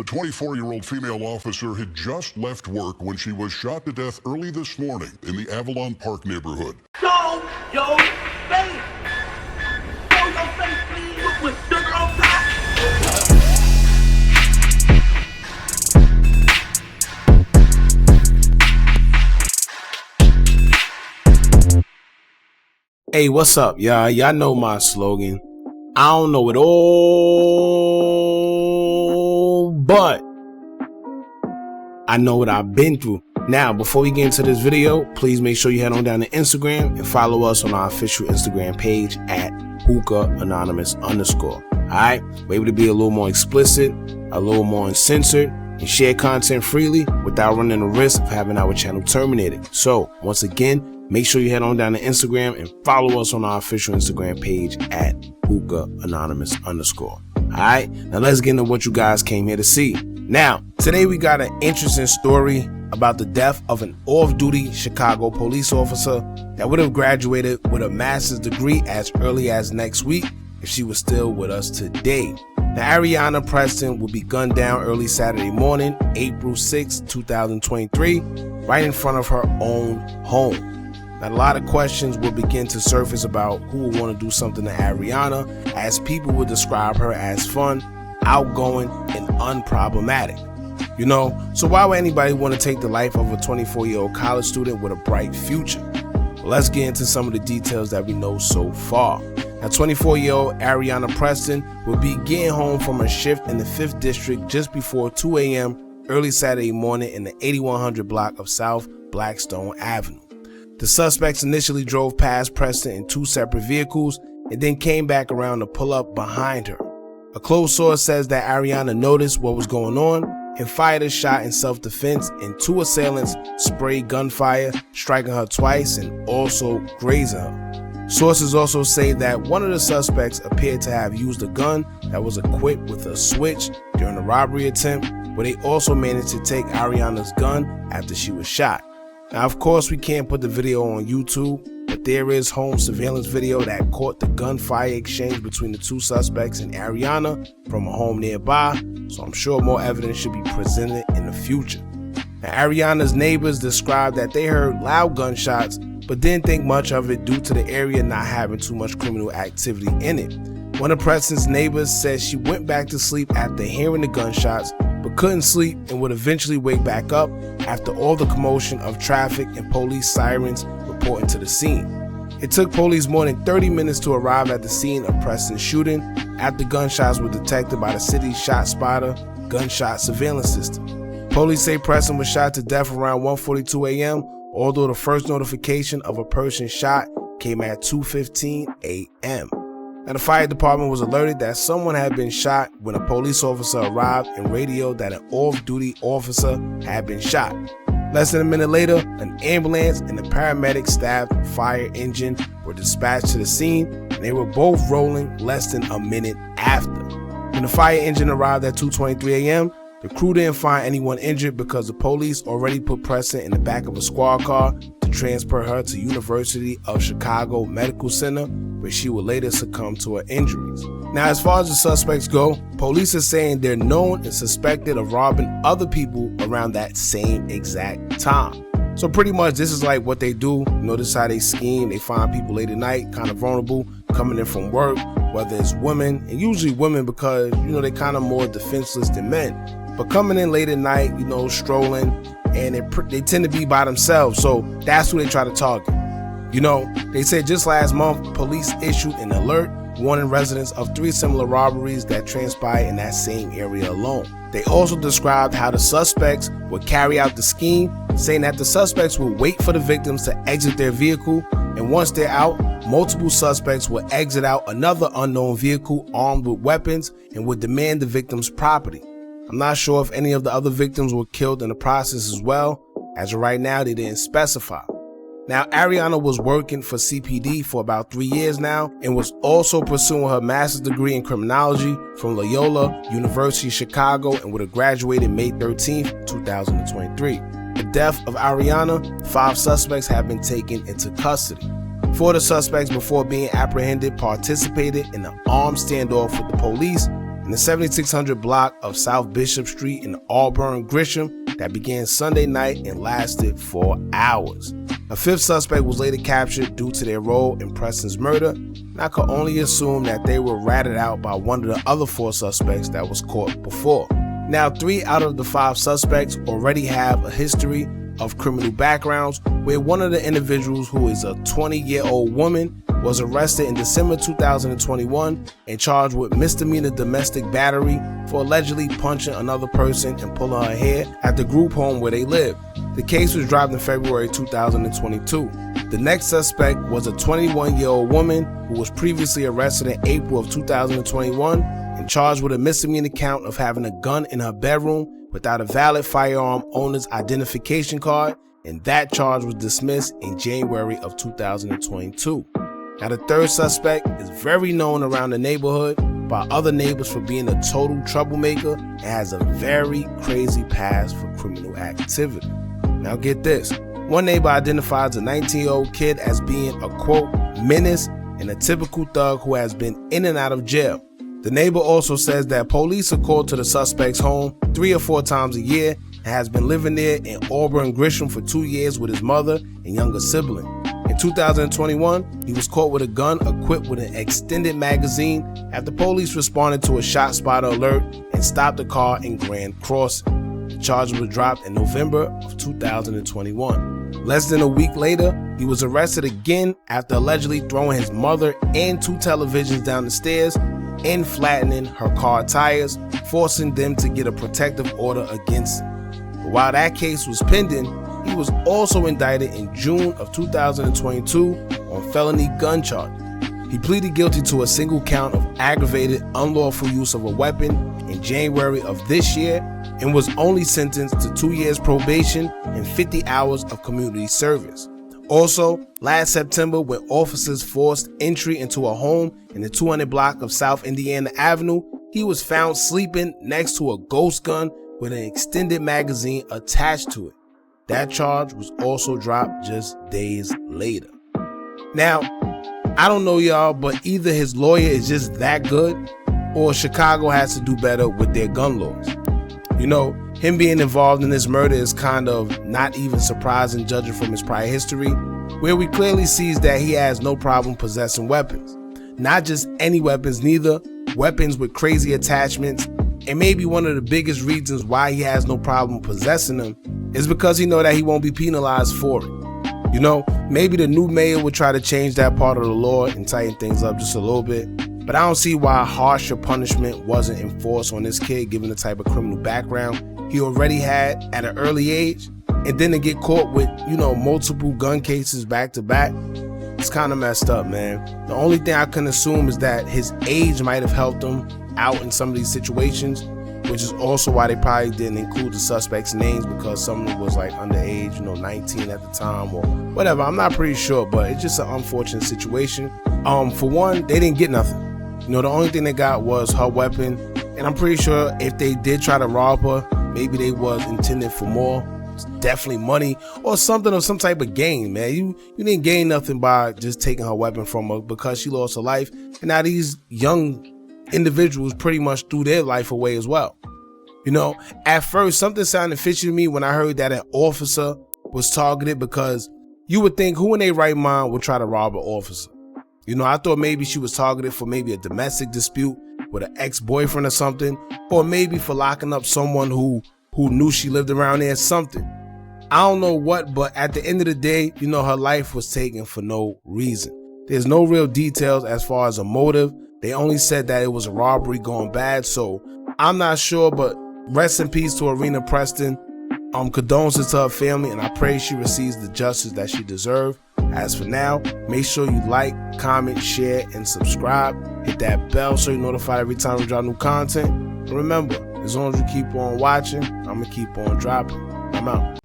The 24-year-old female officer had just left work when she was shot to death early this morning in the Avalon Park neighborhood. Show your face! Show your face, please! With sugar on top! Hey, what's up, y'all? Y'all know my slogan. I don't know it all, but I know what I've been through. Now, before we get into this video, please make sure you head on down to Instagram and follow us on our official Instagram page at hookahanonymous_. Alright? We're able to be a little more explicit, a little more uncensored, and share content freely without running the risk of having our channel terminated. So, once again, make sure you head on down to Instagram and follow us on our official Instagram page at hookahanonymous_. Alright, now let's get into what you guys came here to see. Now, today we got an interesting story about the death of an off-duty Chicago police officer that would have graduated with a master's degree as early as next week if she was still with us today. Now, Areanah Preston will be gunned down early Saturday morning, April 6, 2023, right in front of her own home. Now, a lot of questions will begin to surface about who will want to do something to Areanah, as people would describe her as fun, outgoing, and unproblematic. You know, so why would anybody want to take the life of a 24-year-old college student with a bright future? Well, let's get into some of the details that we know so far. Now, 24-year-old Areanah Preston will be getting home from her shift in the 5th District just before 2 a.m. early Saturday morning in the 8100 block of South Blackstone Avenue. The suspects initially drove past Preston in 2 separate vehicles and then came back around to pull up behind her. A close source says that Areanah noticed what was going on and fired a shot in self-defense, and 2 assailants sprayed gunfire, striking her twice and also grazing her. Sources also say that one of the suspects appeared to have used a gun that was equipped with a switch during the robbery attempt, but they also managed to take Areanah's gun after she was shot. Now, of course, we can't put the video on YouTube, but there is home surveillance video that caught the gunfire exchange between the 2 suspects and Areanah from a home nearby, so I'm sure more evidence should be presented in the future. Now, Areanah's neighbors described that they heard loud gunshots, but didn't think much of it due to the area not having too much criminal activity in it. One of Preston's neighbors said she went back to sleep after hearing the gunshots, but couldn't sleep and would eventually wake back up after all the commotion of traffic and police sirens reporting to the scene. It took police more than 30 minutes to arrive at the scene of Preston's shooting after gunshots were detected by the city's ShotSpotter gunshot surveillance system. Police say Preston was shot to death around 1:42 a.m., although the first notification of a person shot came at 2:15 a.m. Now, the fire department was alerted that someone had been shot when a police officer arrived and radioed that an off-duty officer had been shot. Less than a minute later, an ambulance and a paramedic staffed fire engine were dispatched to the scene, and they were both rolling less than a minute after. When the fire engine arrived at 2:23 a.m., the crew didn't find anyone injured because the police already put Preston in the back of a squad car to transport her to University of Chicago Medical Center, where she would later succumb to her injuries. Now, as far as the suspects go, police are saying they're known and suspected of robbing other people around that same exact time. So pretty much this is like what they do. You know, this is how they scheme. They find people late at night, kind of vulnerable, coming in from work, whether it's women, and usually women because, you know, they're kind of more defenseless than men. But coming in late at night, you know, strolling, and they tend to be by themselves. So that's who they try to target. You know, they said just last month, police issued an alert warning residents of 3 similar robberies that transpired in that same area alone. They also described how the suspects would carry out the scheme, saying that the suspects would wait for the victims to exit their vehicle, and once they're out, multiple suspects would exit out another unknown vehicle armed with weapons and would demand the victim's property. I'm not sure if any of the other victims were killed in the process as well. As of right now, they didn't specify. Now, Areanah was working for CPD for about 3 years now and was also pursuing her master's degree in criminology from Loyola University Chicago, and would have graduated May 13, 2023. The death of Areanah, 5 suspects have been taken into custody. 4 of the suspects, before being apprehended, participated in an armed standoff with the police, and in the 7600 block of South Bishop Street in Auburn, Gresham, that began Sunday night and lasted for hours. A fifth suspect was later captured due to their role in Preston's murder, and I could only assume that they were ratted out by one of the other 4 suspects that was caught before. Now, 3 out of the 5 suspects already have a history of criminal backgrounds, where one of the individuals, who is a 20-year-old woman, was arrested in December 2021 and charged with misdemeanor domestic battery for allegedly punching another person and pulling her hair at the group home where they live. The case was dropped in February 2022. The next suspect was a 21-year-old woman who was previously arrested in April of 2021 and charged with a misdemeanor count of having a gun in her bedroom without a valid firearm owner's identification card, and that charge was dismissed in January of 2022. Now, the third suspect is very known around the neighborhood by other neighbors for being a total troublemaker and has a very crazy past for criminal activity. Now get this, one neighbor identifies a 19-year-old kid as being a, quote, menace and a typical thug who has been in and out of jail. The neighbor also says that police are called to the suspect's home 3 or 4 times a year and has been living there in Auburn, Gresham for 2 years with his mother and younger sibling. In 2021, he was caught with a gun equipped with an extended magazine after police responded to a shot spotter alert and stopped the car in Grand Crossing. The charge was dropped in November of 2021. Less than a week later, he was arrested again after allegedly throwing his mother and 2 televisions down the stairs and flattening her car tires, forcing them to get a protective order against him. But while that case was pending, he was also indicted in June of 2022 on felony gun charges. He pleaded guilty to a single count of aggravated unlawful use of a weapon in January of this year and was only sentenced to 2 years probation and 50 hours of community service. Also, last September, when officers forced entry into a home in the 200 block of South Indiana Avenue, he was found sleeping next to a ghost gun with an extended magazine attached to it. That charge was also dropped just days later. Now, I don't know y'all, but either his lawyer is just that good or Chicago has to do better with their gun laws. You know, him being involved in this murder is kind of not even surprising judging from his prior history, where we clearly sees that he has no problem possessing weapons. Not just any weapons neither, weapons with crazy attachments, and maybe one of the biggest reasons why he has no problem possessing them is because he know that he won't be penalized for it. You know, maybe the new mayor would try to change that part of the law and tighten things up just a little bit, but I don't see why harsher punishment wasn't enforced on this kid given the type of criminal background he already had at an early age, and then to get caught with, you know, multiple gun cases back to back. It's kind of messed up, man. The only thing I can assume is that his age might have helped him out in some of these situations, which is also why they probably didn't include the suspects' names, because someone was like underage, you know, 19 at the time or whatever. I'm not pretty sure, but it's just an unfortunate situation. For one, they didn't get nothing. You know, the only thing they got was her weapon, and I'm pretty sure if they did try to rob her, maybe they was intended for more. It's definitely money or something, or some type of gain, man. You didn't gain nothing by just taking her weapon from her because she lost her life, and now these young individuals pretty much threw their life away as well. You know, at first something sounded fishy to me when I heard that an officer was targeted, because you would think who in their right mind would try to rob an officer. You know, I thought maybe she was targeted for maybe a domestic dispute with an ex-boyfriend or something, or maybe for locking up someone who knew she lived around there or something. I don't know what, but at the end of the day, you know, her life was taken for no reason. There's no real details as far as a motive. They only said that it was a robbery gone bad, so I'm not sure, but rest in peace to Areanah Preston. Condolences to her family, and I pray she receives the justice that she deserves. As for now, make sure you like, comment, share, and subscribe. Hit that bell so you're notified every time we drop new content. And remember, as long as you keep on watching, I'm going to keep on dropping. I'm out.